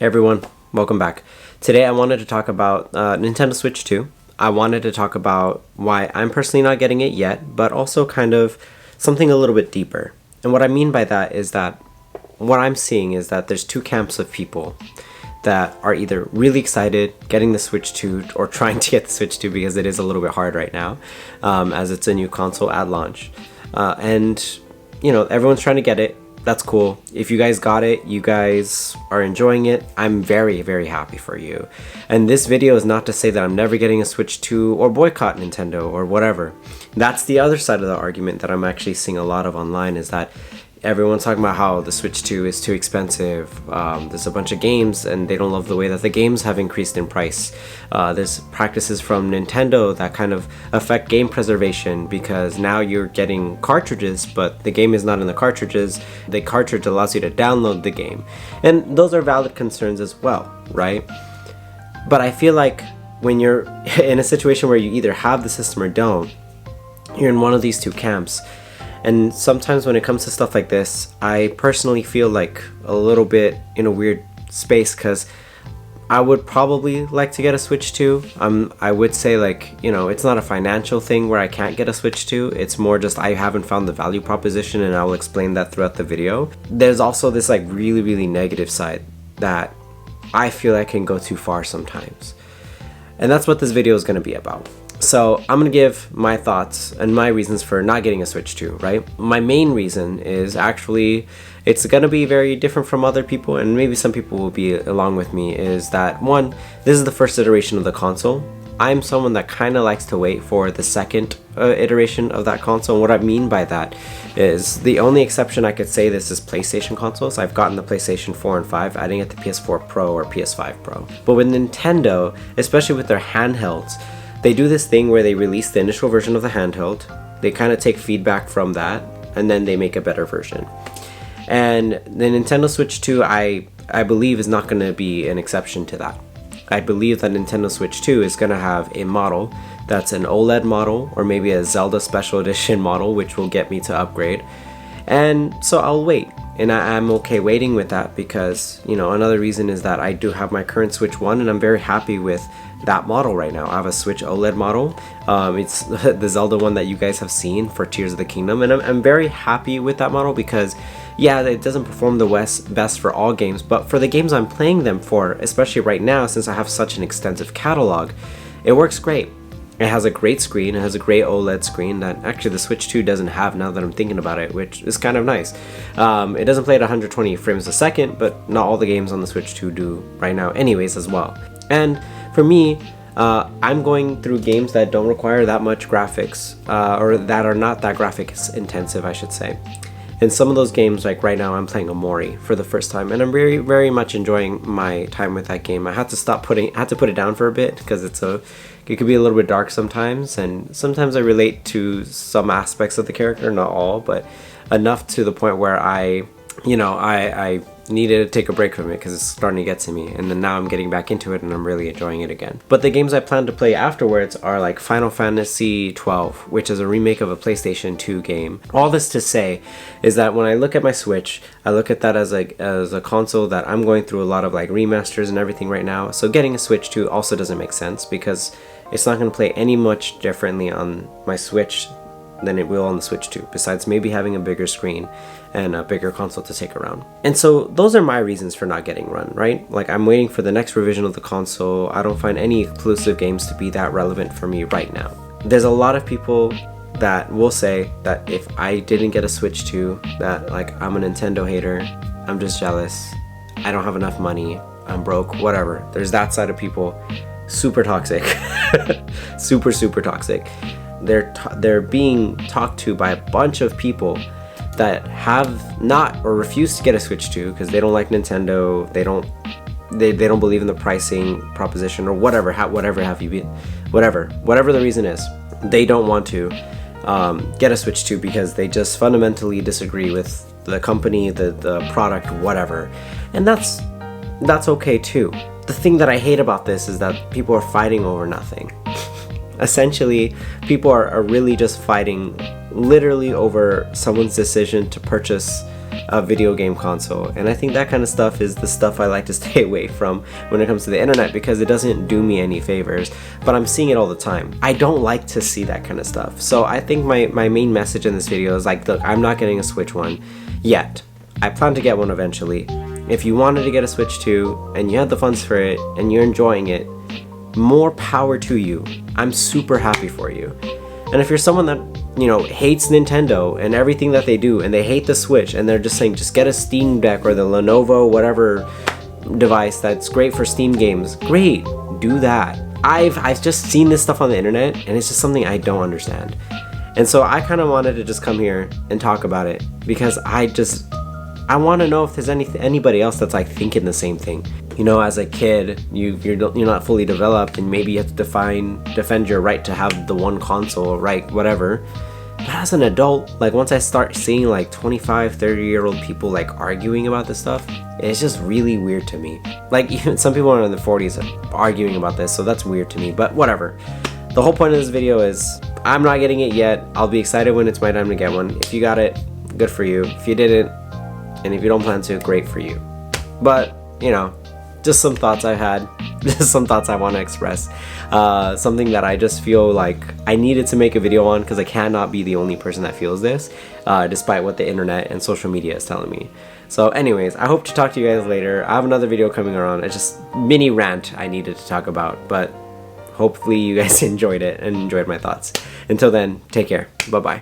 Hey everyone, welcome back. Today I wanted to talk about Nintendo Switch 2. I wanted to talk about why I'm personally not getting it yet, but also kind of something a little bit deeper. And what I mean by that is that what I'm seeing is that there's two camps of people that are either really excited getting the Switch 2 or trying to get the Switch 2 because it is a little bit hard right now, as it's a new console at launch. And everyone's trying to get it. That's cool. If you guys got it, you guys are enjoying it, I'm very, very happy for you. And this video is not to say that I'm never getting a Switch 2 or boycott Nintendo or whatever. That's the other side of the argument that I'm actually seeing a lot of online, is that everyone's talking about how the Switch 2 is too expensive. There's a bunch of games and they don't love the way that the games have increased in price. There's practices from Nintendo that kind of affect game preservation because now you're getting cartridges, but the game is not in the cartridges. The cartridge allows you to download the game. And those are valid concerns as well, right? But I feel like when you're in a situation where you either have the system or don't, you're in one of these two camps. And sometimes when it comes to stuff like this, I personally feel like a little bit in a weird space because I would probably like to get a Switch 2. I would say it's not a financial thing where I can't get a Switch 2. It's more just I haven't found the value proposition, and I'll explain that throughout the video. There's also this really, really negative side that I feel I can go too far sometimes. And that's what this video is going to be about. So I'm going to give my thoughts and my reasons for not getting a Switch 2, right? My main reason is actually, it's going to be very different from other people, and maybe some people will be along with me, is that one, this is the first iteration of the console. I'm someone that kind of likes to wait for the second iteration of that console. And what I mean by that is the only exception I could say this is PlayStation consoles. I've gotten the PlayStation 4 and 5. I didn't get the PS4 Pro or PS5 Pro. But with Nintendo, especially with their handhelds, they do this thing where they release the initial version of the handheld, they kind of take feedback from that, and then they make a better version. And the Nintendo Switch 2, I believe, is not going to be an exception to that. I believe that Nintendo Switch 2 is going to have a model that's an OLED model, or maybe a Zelda Special Edition model, which will get me to upgrade. And so I'll wait. And I'm okay waiting with that because, another reason is that I do have my current Switch 1 and I'm very happy with that model right now. I have a Switch OLED model. It's the Zelda one that you guys have seen for Tears of the Kingdom. And I'm very happy with that model because, yeah, it doesn't perform the best for all games. But for the games I'm playing them for, especially right now, since I have such an extensive catalog, it works great. It has a great screen. It has a great OLED screen that actually the Switch 2 doesn't have now that I'm thinking about it, which is kind of nice. It doesn't play at 120 frames a second, but not all the games on the Switch 2 do right now anyways as well. And for me, I'm going through games that don't require that much graphics, or that are not that graphics intensive, I should say. And some of those games, like right now, I'm playing Omori for the first time, and I'm very, very much enjoying my time with that game. I had to put it down for a bit because it could be a little bit dark sometimes, and sometimes I relate to some aspects of the character, not all, but enough to the point where I needed to take a break from it because it's starting to get to me, and then now I'm getting back into it and I'm really enjoying it again. But the games I plan to play afterwards are like Final Fantasy 12, which is a remake of a PlayStation 2 game. All this to say is that when I look at my Switch, I look at that as a console that I'm going through a lot of remasters and everything right now. So getting a Switch 2 also doesn't make sense because it's not going to play any much differently on my Switch than it will on the Switch 2, besides maybe having a bigger screen and a bigger console to take around. And so those are my reasons for not getting Run, right? I'm waiting for the next revision of the console. I don't find any exclusive games to be that relevant for me right now. There's a lot of people that will say that if I didn't get a Switch 2, that I'm a Nintendo hater, I'm just jealous, I don't have enough money, I'm broke, whatever. There's that side of people. Super toxic. Super, super toxic. They're being talked to by a bunch of people that have not or refuse to get a Switch 2 because they don't like Nintendo, they don't believe in the pricing proposition, or whatever the reason is. They don't want to get a Switch 2 because they just fundamentally disagree with the company, the product, whatever. And that's okay too. The thing that I hate about this is that people are fighting over nothing. Essentially, people are really just fighting literally over someone's decision to purchase a video game console. And I think that kind of stuff is the stuff I like to stay away from when it comes to the internet, because it doesn't do me any favors. But I'm seeing it all the time. I don't like to see that kind of stuff. So I think my main message in this video is like, look, I'm not getting a Switch 1 yet. I plan to get one eventually. If you wanted to get a Switch 2 and you had the funds for it and you're enjoying it, more power to you. I'm super happy for you. And if you're someone that, you know, hates Nintendo and everything that they do, and they hate the Switch, and they're just saying just get a Steam Deck or the Lenovo whatever device that's great for Steam games, great, do that. I've just seen this stuff on the internet, and it's just something I don't understand. And so I kind of wanted to just come here and talk about it, because I want to know if there's anybody else that's like thinking the same thing. You know, as a kid, you're not fully developed, and maybe you have to defend your right to have the one console, right, whatever. But as an adult, like once I start seeing like 25, 30-year-old people like arguing about this stuff, it's just really weird to me. Like even some people are in their 40s arguing about this, so that's weird to me, but whatever. The whole point of this video is I'm not getting it yet. I'll be excited when it's my time to get one. If you got it, good for you. If you didn't, and if you don't plan to, great for you. But, you know, just some thoughts I had, just some thoughts I want to express. Something that I just feel like I needed to make a video on, because I cannot be the only person that feels this, despite what the internet and social media is telling me. So anyways, I hope to talk to you guys later. I have another video coming around. It's just mini rant I needed to talk about, but hopefully you guys enjoyed it and enjoyed my thoughts. Until then, take care. Bye-bye.